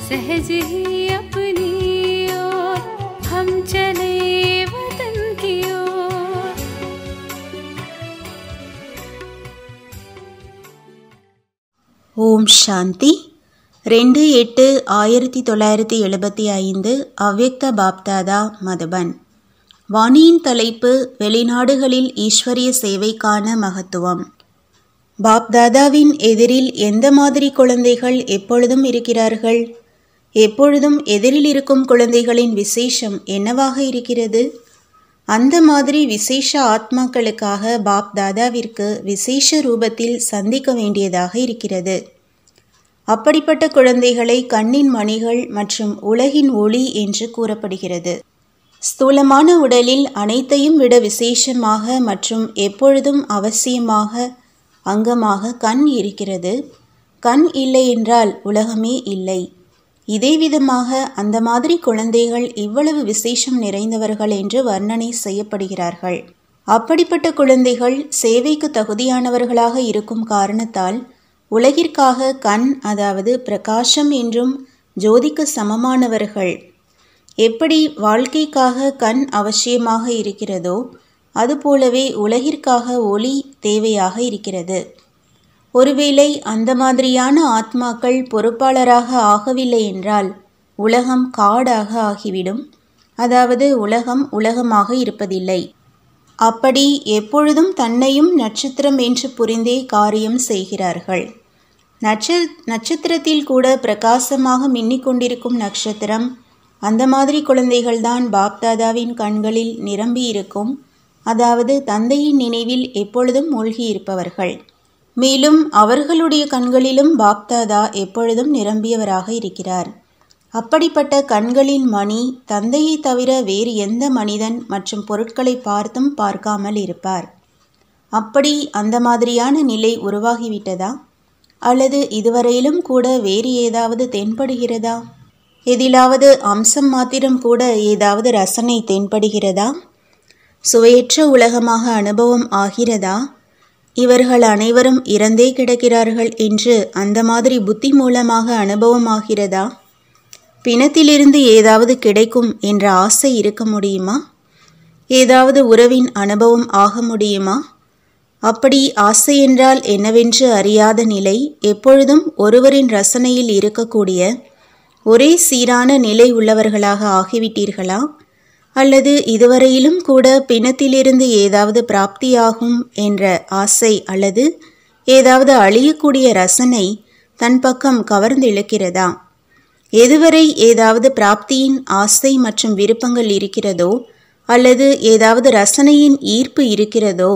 सहज ही अपनी ओर हम चले वतन की ओर। ஓம் சாந்தி 2/8/1975 அவ்யக்த பாப்தாதா மதுபன். வாணியின் தலைப்பு வெளிநாடுகளில் ஈஸ்வரிய சேவைக்கான மகத்துவம். பாப்தாதாவின் எதிரில் எந்த மாதிரி குழந்தைகள் எப்பொழுதும் இருக்கிறார்கள்? எப்பொழுதும் எதிரில் இருக்கும் குழந்தைகளின் விசேஷம் என்னவாக இருக்கிறது? அந்த மாதிரி விசேஷ ஆத்மாக்களுக்காக பாப்தாதாவிற்கு விசேஷ ரூபத்தில் சந்திக்க வேண்டியதாக இருக்கிறது. அப்படிப்பட்ட குழந்தைகளை கண்ணின் மணிகள் மற்றும் உலகின் ஒளி என்று கூறப்படுகிறது. ஸ்தூலமான உடலில் அனைத்தையும் விட விசேஷமாக மற்றும் எப்பொழுதும் அவசியமாக அங்கமாக கண் இருக்கிறது. கண் இல்லை என்றால் உலகமே இல்லை. இதே விதமாக அந்த மாதிரி குழந்தைகள் இவ்வளவு விசேஷம் நிறைந்தவர்கள் என்று வர்ணனை செய்யப்படுகிறார்கள். அப்படிப்பட்ட குழந்தைகள் சேவைக்கு தகுதியானவர்களாக இருக்கும் காரணத்தால் உலகிற்காக கண், அதாவது பிரகாசம் என்றும் ஜோதிக்கு சமமானவர்கள். எப்படி வாழ்க்கைக்காக கண் அவசியமாக இருக்கிறதோ அதுபோலவே உலகிற்காக ஒளி தேவையாக இருக்கிறது. ஒருவேளை அந்த மாதிரியான ஆத்மாக்கள் பொறுப்பாளராக ஆகவில்லை என்றால் உலகம் காடாக ஆகிவிடும். அதாவது உலகம் உலகமாக இருப்பதில்லை. அப்படி எப்பொழுதும் தன்னையும் நட்சத்திரம் என்று புரிந்தே காரியம் செய்கிறார்கள். நட்சத்திரத்தில் கூட பிரகாசமாக மின்னிக்கொண்டிருக்கும் நட்சத்திரம். அந்த மாதிரி குழந்தைகள்தான் பாப்தாதாவின் கண்களில் நிரம்பி இருக்கும். அதாவது தந்தையின் நினைவில் எப்பொழுதும் மூழ்கி இருப்பவர்கள். மேலும் அவர்களுடைய கண்களிலும் பாப்தாதா எப்பொழுதும் நிரம்பியவராக இருக்கிறார். அப்படிப்பட்ட கண்களின் மணி தந்தையை தவிர வேறு எந்த மனிதன் மற்றும் பொருட்களை பார்த்தும் பார்க்காமல் இருப்பார். அப்படி அந்த மாதிரியான நிலை உருவாகிவிட்டதா? அல்லது இதுவரையிலும் கூட வேறு ஏதாவது தென்படுகிறதா? எதிலாவது அம்சம் மாத்திரம் கூட ஏதாவது ரசனை தென்படுகிறதா? சுவையற்ற உலகமாக அனுபவம் ஆகிறதா? இவர்கள் அனைவரும் இறந்தே கிடக்கிறார்கள் என்று அந்த மாதிரி புத்தி மூலமாக அனுபவம் ஆகிறதா? பிணத்திலிருந்து ஏதாவது கிடைக்கும் என்ற ஆசை இருக்க முடியுமா? ஏதாவது உறவின் அனுபவம் ஆக முடியுமா? அப்படி ஆசை என்றால் என்னவென்று அறியாத நிலை, எப்பொழுதும் ஒருவரின் ரசனையில் இருக்கக்கூடிய ஒரே சீரான நிலை உள்ளவர்களாக ஆகிவிட்டீர்களா? அல்லது இதுவரையிலும் கூட பிணத்திலிருந்து ஏதாவது பிராப்தியாகும் என்ற ஆசை அல்லது ஏதாவது அழியக்கூடிய ரசனை தன் பக்கம் கவர்ந்து இழுக்கிறதா? எதுவரை ஏதாவது பிராப்தியின் ஆசை மற்றும் விருப்பங்கள் இருக்கிறதோ அல்லது ஏதாவது ரசனையின் ஈர்ப்பு இருக்கிறதோ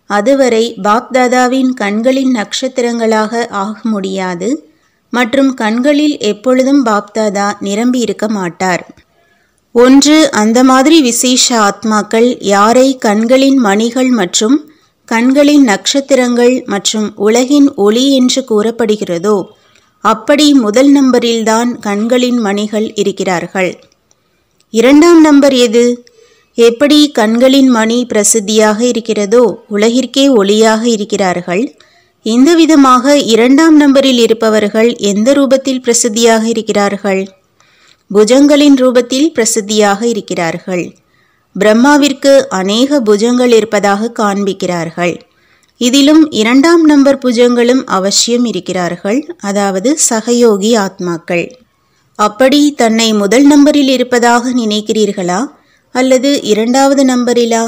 அதுவரை பாப்தாதாவின் கண்களின் நட்சத்திரங்களாக ஆக முடியாது மற்றும் கண்களில் எப்பொழுதும் பாப்தாதா நிரம்பி இருக்க மாட்டார். ஒன்று, அந்த மாதிரி விசேஷ ஆத்மாக்கள் யாரை கண்களின் மணிகள் மற்றும் கண்களின் நட்சத்திரங்கள் மற்றும் உலகின் ஒளி என்று கூறப்படுகிறதோ அப்படி முதல் நம்பரில்தான் கண்களின் மணிகள் இருக்கிறார்கள். இரண்டாம் நம்பர் எது? எப்படி கண்களின் மணி பிரசித்தியாக இருக்கிறதோ உலகிற்கே ஒளியாக இருக்கிறார்கள். இந்த விதமாக இரண்டாம் நம்பரில் இருப்பவர்கள் எந்த ரூபத்தில் பிரசித்தியாக இருக்கிறார்கள்? புஜங்களின் ரூபத்தில் பிரசித்தியாக இருக்கிறார்கள். பிரம்மாவிற்கு அநேக புஜங்கள் இருப்பதாக காண்பிக்கிறார்கள். இதிலும் இரண்டாம் நம்பர் புஜங்களும் அவசியம் இருக்கிறார்கள், அதாவது சகயோகி ஆத்மாக்கள். அப்படி தன்னை முதல் நம்பரில் இருப்பதாக நினைக்கிறீர்களா அல்லது இரண்டாவது நம்பரிலா?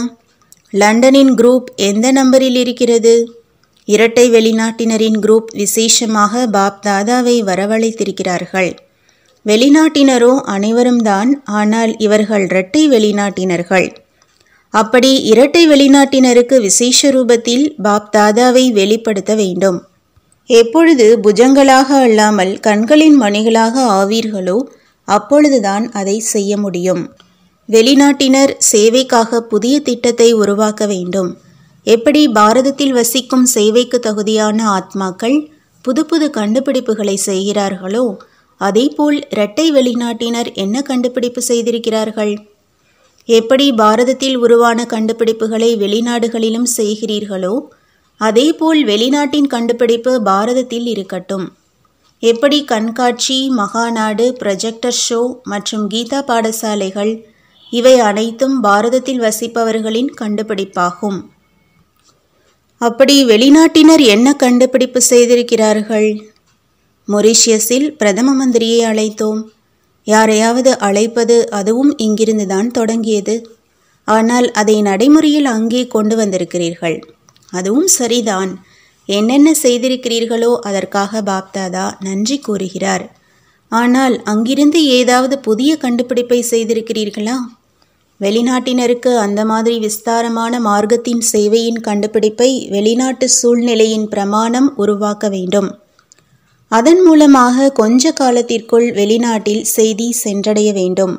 லண்டனின் குரூப் எந்த நம்பரில் இருக்கிறது? இரட்டை வெளிநாட்டினரின் குரூப் விசேஷமாக பாப்தாதாவை வரவழைத்திருக்கிறார்கள். வெளிநாட்டினரோ அனைவரும் தான். ஆனால் இவர்கள் இரட்டை வெளிநாட்டினர்கள். அப்படி இரட்டை வெளிநாட்டினருக்கு விசேஷ ரூபத்தில் பாப் தாதாவை வெளிப்படுத்த வேண்டும். எப்பொழுது புஜங்களாக அல்லாமல் கண்களின் மணிகளாக ஆவீர்களோ அப்பொழுதுதான் அதை செய்ய முடியும். வெளிநாட்டினர் சேவைக்காக புதிய திட்டத்தை உருவாக்க வேண்டும். எப்படி பாரதத்தில் வசிக்கும் சேவைக்கு தகுதியான ஆத்மாக்கள் புது புது கண்டுபிடிப்புகளை செய்கிறார்களோ அதேபோல் இரட்டை வெளிநாட்டினர் என்ன கண்டுபிடிப்பு செய்திருக்கிறார்கள்? எப்படி பாரதத்தில் உருவான கண்டுபிடிப்புகளை வெளிநாடுகளிலும் செய்கிறீர்களோ அதேபோல் வெளிநாட்டின் கண்டுபிடிப்பு பாரதத்தில் இருக்கட்டும். எப்படி கண்காட்சி, மகாநாடு, ப்ரொஜெக்டர் ஷோ மற்றும் கீதா பாடசாலைகள் இவை அனைத்தும் பாரதத்தில் வசிப்பவர்களின் கண்டுபிடிப்பாகும். அப்படி வெளிநாட்டினர் என்ன கண்டுபிடிப்பு செய்திருக்கிறார்கள்? மொரீஷியஸில் பிரதம மந்திரியை அழைத்தோம். யாரையாவது அழைப்பது அதுவும் இங்கிருந்துதான் தொடங்கியது. ஆனால் அதை நடைமுறையில் அங்கே கொண்டு வந்திருக்கிறீர்கள். அதுவும் சரிதான். என்னென்ன செய்திருக்கிறீர்களோ அதற்காக பாப்தாதா நன்றி கூறுகிறார். ஆனால் அங்கிருந்து ஏதாவது புதிய கண்டுபிடிப்பை செய்திருக்கிறீர்களா? வெளிநாட்டினருக்கு அந்த மாதிரி விஸ்தாரமான மார்க்கத்தின் சேவையின் கண்டுபிடிப்பை வெளிநாட்டு சூழ்நிலையின் பிரமாணம் உருவாக்க வேண்டும். அதன் மூலமாக கொஞ்ச காலத்திற்குள் வெளிநாட்டில் செய்தி சென்றடைய வேண்டும்.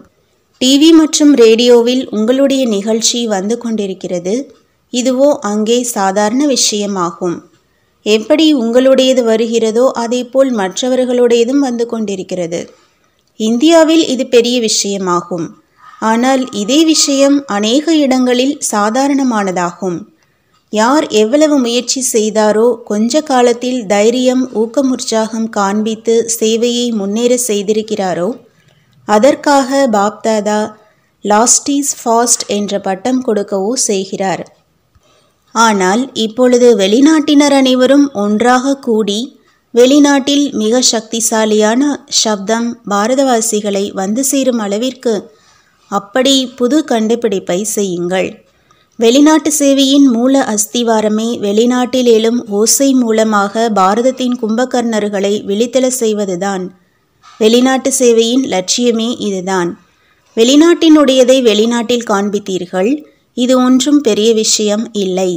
டிவி மற்றும் ரேடியோவில் உங்களுடைய நிகழ்ச்சி வந்து கொண்டிருக்கிறது. இதுவோ அங்கே சாதாரண விஷயமாகும். எப்படி உங்களுடையது வருகிறதோ அதேபோல் மற்றவர்களுடையதும் வந்து கொண்டிருக்கிறது. இந்தியாவில் இது பெரிய விஷயமாகும். ஆனால் இதே விஷயம் அநேக இடங்களில் சாதாரணமானதாகும். யார் எவ்வளவு முயற்சி செய்தாரோ கொஞ்ச காலத்தில் தைரியம், ஊக்கமுற்சாகம் காண்பித்து சேவையை முன்னேற செய்திருக்கிறாரோ அதற்காக பாப்தாதா லாஸ்ட் இஸ் ஃபாஸ்ட் என்ற பட்டம் கொடுக்கவோ செய்கிறார். ஆனால் இப்பொழுது வெளிநாட்டினர் அனைவரும் ஒன்றாக கூடி வெளிநாட்டில் மிக சக்திசாலியான சப்தம் பாரதவாசிகளை வந்து சேரும் அளவிற்கு அப்படி புது கண்டுபிடிப்பை செய்யுங்கள். வெளிநாட்டு சேவையின் மூல அஸ்திவாரமே வெளிநாட்டில் எழும் ஓசை மூலமாக பாரதத்தின் கும்பகர்ணர்களை விழித்தெழ செய்வதுதான். வெளிநாட்டு சேவையின் லட்சியமே இதுதான். வெளிநாட்டினுடையதை வெளிநாட்டில் காண்பித்தீர்கள். இது ஒன்றும் பெரிய விஷயம் இல்லை.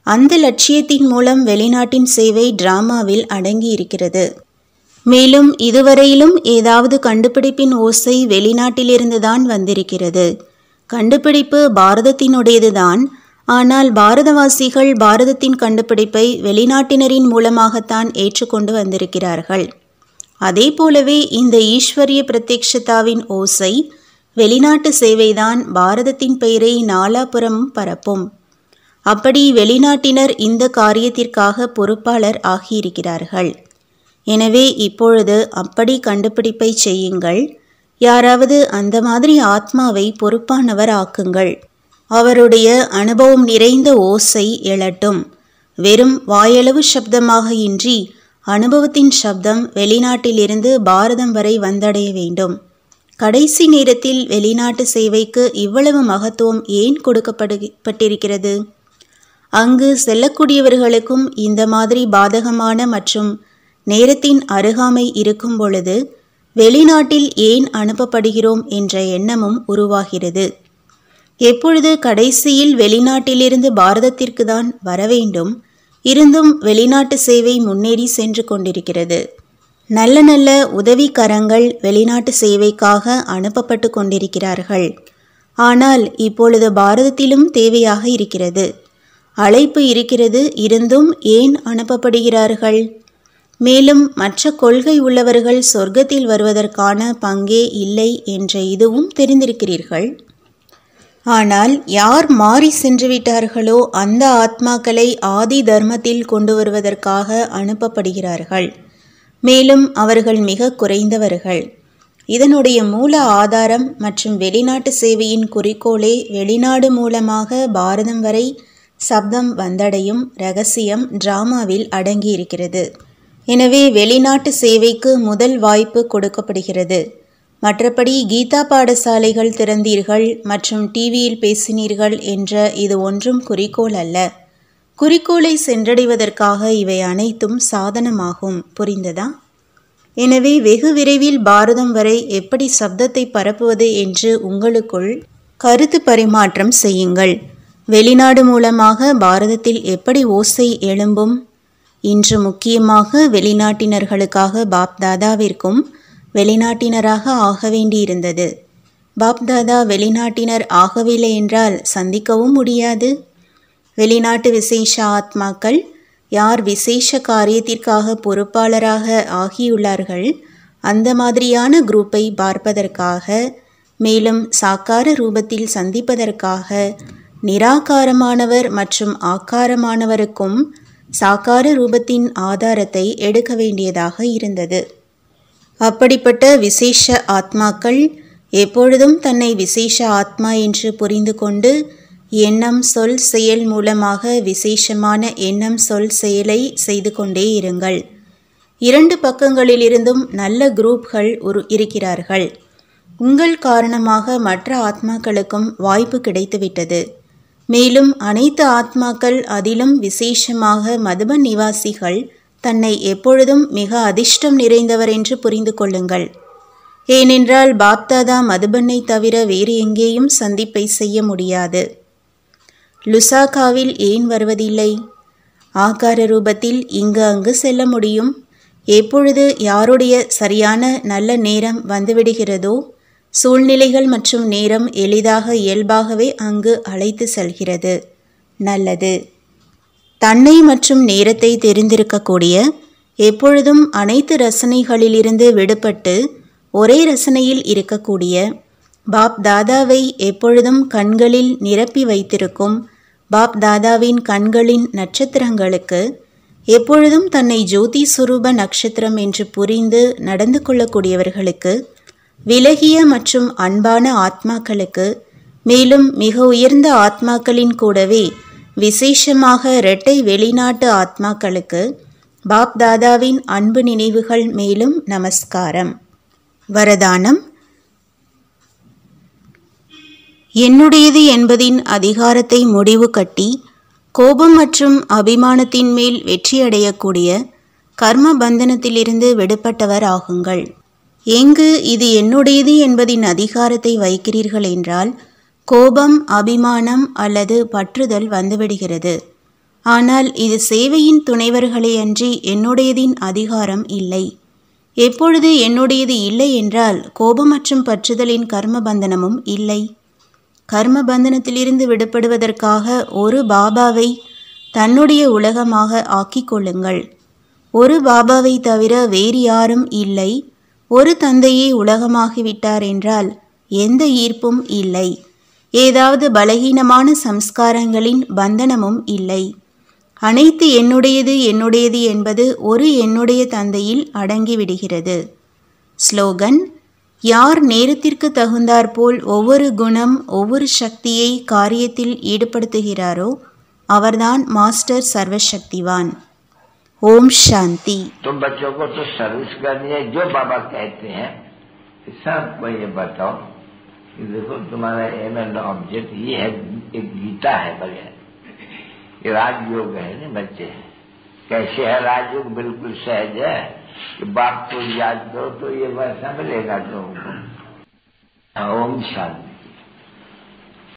அந்த லட்சியத்தின் மூலம் வெளிநாட்டின் சேவை டிராமாவில் அடங்கி இருக்கிறது. மேலும் இதுவரையிலும் ஏதாவது கண்டுபிடிப்பின் ஓசை வெளிநாட்டிலிருந்துதான் வந்திருக்கிறது. கண்டுபிடிப்பு பாரதத்தினுடையதுதான். ஆனால் பாரதவாசிகள் பாரதத்தின் கண்டுபிடிப்பை வெளிநாட்டினரின் மூலமாகத்தான் ஏற்றுக்கொண்டு வந்திருக்கிறார்கள். அதே போலவே இந்த ஈஸ்வரிய பிரத்யக்ஷதாவின் ஓசை வெளிநாட்டு சேவைதான் பாரதத்தின் பெயரை நாலாபுறமும் பரப்பும். அப்படி வெளிநாட்டினர் இந்த காரியத்திற்காக பொறுப்பாளர் ஆகியிருக்கிறார்கள். எனவே இப்பொழுது அப்படி கண்டுபிடிப்பை செய்யுங்கள். யாராவது அந்த மாதிரி ஆத்மாவை பொறுப்பானவர் ஆக்குங்கள். அவருடைய அனுபவம் நிறைந்த ஓசை எழட்டும். வெறும் வாயளவு சப்தமாக இன்றி அனுபவத்தின் சப்தம் வெளிநாட்டிலிருந்து பாரதம் வரை வந்தடைய வேண்டும். கடைசி நேரத்தில் வெளிநாட்டு சேவைக்கு இவ்வளவு மகத்துவம் ஏன் கொடுக்கப்பட்டிருக்கிறது? அங்கு செல்லக்கூடியவர்களுக்கும் இந்த மாதிரி பாதகமான மற்றும் நேரத்தின் அருகாமை இருக்கும் பொழுது வெளிநாட்டில் ஏன் அனுப்பப்படுகிறோம் என்ற எண்ணமும் உருவாகிறது. எப்பொழுது கடைசியில் வெளிநாட்டிலிருந்து பாரதத்திற்கு தான் வரவேண்டும். இருந்தும் வெளிநாட்டு சேவை முன்னேறி சென்று கொண்டிருக்கிறது. நல்ல நல்ல உதவிக்கரங்கள் வெளிநாட்டு சேவைக்காக அனுப்பப்பட்டு கொண்டிருக்கிறார்கள். ஆனால் இப்பொழுது பாரதத்திலும் தேவையாக இருக்கிறது. அழைப்பு இருக்கிறது. இருந்தும் ஏன் அனுப்பப்படுகிறார்கள்? மேலும் மற்ற கொள்கை உள்ளவர்கள் சொர்க்கத்தில் வருவதற்கான பங்கே இல்லை என்ற இதுவும் தெரிந்திருக்கிறீர்கள். ஆனால் யார் மாறி சென்று விட்டார்களோ அந்த ஆத்மாக்களை ஆதி தர்மத்தில் கொண்டு வருவதற்காக அனுப்பப்படுகிறார்கள். மேலும் அவர்கள் மிக குறைந்தவர்கள். இதனுடைய மூல ஆதாரம் மற்றும் வெளிநாட்டு சேவையின் குறிக்கோளே வெளிநாடு மூலமாக பாரதம் வரை சப்தம் வந்தடையும் இரகசியம் டிராமாவில் அடங்கியிருக்கிறது. எனவே வெளிநாட்டு சேவைக்கு முதல் வாய்ப்பு கொடுக்கப்படுகிறது. மற்றபடி கீதா பாடசாலைகள் திறந்தீர்கள் மற்றும் டிவியில் பேசினீர்கள் என்ற இது ஒன்றும் குறிக்கோள் அல்ல. குறிக்கோளை சென்றடைவதற்காக இவை அனைத்தும் சாதனமாகும். புரிந்ததா? எனவே வெகு விரைவில் பாரதம் வரை எப்படி சப்தத்தை பரப்புவது என்று உங்களுக்குள் கருத்து பரிமாற்றம் செய்யுங்கள். வெளிநாடு மூலமாக பாரதத்தில் எப்படி ஓசை எழும்பும்? இன்று முக்கியமாக வெளிநாட்டினர்களுக்காக பாப்தாதாவிற்கும் வெளிநாட்டினராக ஆக வேண்டியிருந்தது. பாப்தாதா வெளிநாட்டினர் ஆகவில்லை என்றால் சந்திக்கவும் முடியாது. வெளிநாட்டு விசேஷ ஆத்மாக்கள் யார் விசேஷ காரியத்திற்காக பொறுப்பாளராக ஆகியுள்ளார்கள் அந்த மாதிரியான குரூப்பை பார்ப்பதற்காக, மேலும் சாக்கார ரூபத்தில் சந்திப்பதற்காக நிராகாரமானவர் மற்றும் ஆக்காரமானவருக்கும் சாக்கார ரூபத்தின் ஆதாரத்தை எடுக்க வேண்டியதாக இருந்தது. அப்படிப்பட்ட விசேஷ ஆத்மாக்கள் எப்பொழுதும் தன்னை விசேஷ ஆத்மா என்று புரிந்து கொண்டு எண்ணம் சொல் செயல் மூலமாக விசேஷமான எண்ணம் சொல் செயலை செய்து கொண்டே இருங்கள். 2 பக்கங்களிலிருந்தும் நல்ல குரூப்கள் இருக்கிறார்கள். உங்கள் காரணமாக மற்ற ஆத்மாக்களுக்கும் வாய்ப்பு கிடைத்துவிட்டது. மேலும் அனைத்து ஆத்மாக்கள், அதிலும் விசேஷமாக மதுபன் நிவாசிகள் தன்னை எப்பொழுதும் மிக அதிர்ஷ்டம் நிறைந்தவர் என்று புரிந்து கொள்ளுங்கள். ஏனென்றால் பாப்தாதா மதுபனை தவிர வேறு எங்கேயும் சந்திப்பை செய்ய முடியாது. லுசாகாவில் ஏன் வருவதில்லை? ஆகார ரூபத்தில் இங்கு அங்கு செல்ல முடியும். எப்பொழுது யாருடைய சரியான நல்ல நேரம் வந்துவிடுகிறதோ சூழ்நிலைகள் மற்றும் நேரம் எளிதாக இயல்பாகவே அங்கு அழைத்து செல்கிறது. நல்லது. தன்னை மற்றும் நேரத்தை தெரிந்திருக்கக்கூடிய, எப்பொழுதும் அனைத்து ரசனைகளிலிருந்து விடுபட்டு ஒரே ரசனையில் இருக்கக்கூடிய, பாப் தாதாவை எப்பொழுதும் கண்களில் நிரப்பி வைத்திருக்கும் பாப் தாதாவின் கண்களின் நட்சத்திரங்களுக்கு எப்பொழுதும் தன்னை ஜோதி சுரூப நட்சத்திரம் என்று புரிந்து நடந்து கொள்ளக்கூடியவர்களுக்கு, விலகிய மற்றும் அன்பான ஆத்மாக்களுக்கு, மேலும் மிக உயர்ந்த ஆத்மாக்களின் கூடவே விசேஷமாக இரட்டை வெளிநாட்டு ஆத்மாக்களுக்கு பாப் தாதாவின் அன்பு நினைவுகள். மேலும் நமஸ்காரம். வரதானம். என்னுடையது என்பதின் அதிகாரத்தை முடிவு கட்டி கோபம் மற்றும் அபிமானத்தின் மேல் வெற்றியடையக்கூடிய கர்ம பந்தனத்திலிருந்து விடுபட்டவர் ஆகுங்கள். எங்கு இது என்னுடையது என்பதின் அதிகாரத்தை வைக்கிறீர்கள் என்றால் கோபம், அபிமானம் அல்லது பற்றுதல் வந்துவிடுகிறது. ஆனால் இது சேவையின் துணைவர்களே அன்றி என்னுடையதின் அதிகாரம் இல்லை. எப்பொழுது என்னுடையது இல்லை என்றால் கோபம் மற்றும் பற்றுதலின் கர்ம பந்தனமும் இல்லை. கர்ம பந்தனத்திலிருந்து விடுபடுவதற்காக ஒரு பாபாவை தன்னுடைய உலகமாக ஆக்கிக் கொள்ளுங்கள். ஒரு பாபாவை தவிர வேறு யாரும் இல்லை. ஒரு தந்தையே உலகமாகிவிட்டார் என்றால் எந்த ஈர்ப்பும் இல்லை. ஏதாவது பலகீனமான சம்ஸ்காரங்களின் பந்தனமும் இல்லை. அனைத்து என்னுடையது என்னுடையது என்பது ஒரு என்னுடைய தந்தையில் அடங்கிவிடுகிறது. ஸ்லோகன். யார் நேரத்திற்கு தகுந்தாற்போல் ஒவ்வொரு குணம், ஒவ்வொரு சக்தியை காரியத்தில் ஈடுபடுத்துகிறாரோ அவர்தான் மாஸ்டர் சர்வசக்திவான். ओम शांति। तुम बच्चों को तो सर्विस करनी है, जो बाबा कहते हैं सबको ये बताओ कि देखो तुम्हारा एम एंड ऑब्जेक्ट ये है, एक गीता है बढ़िया, ये राजयोग है ना बच्चे। कैसे है राजयोग? बिल्कुल सहज है कि बाप को याद करो तो ये वैसा मिलेगा तुमको। ओम शांति।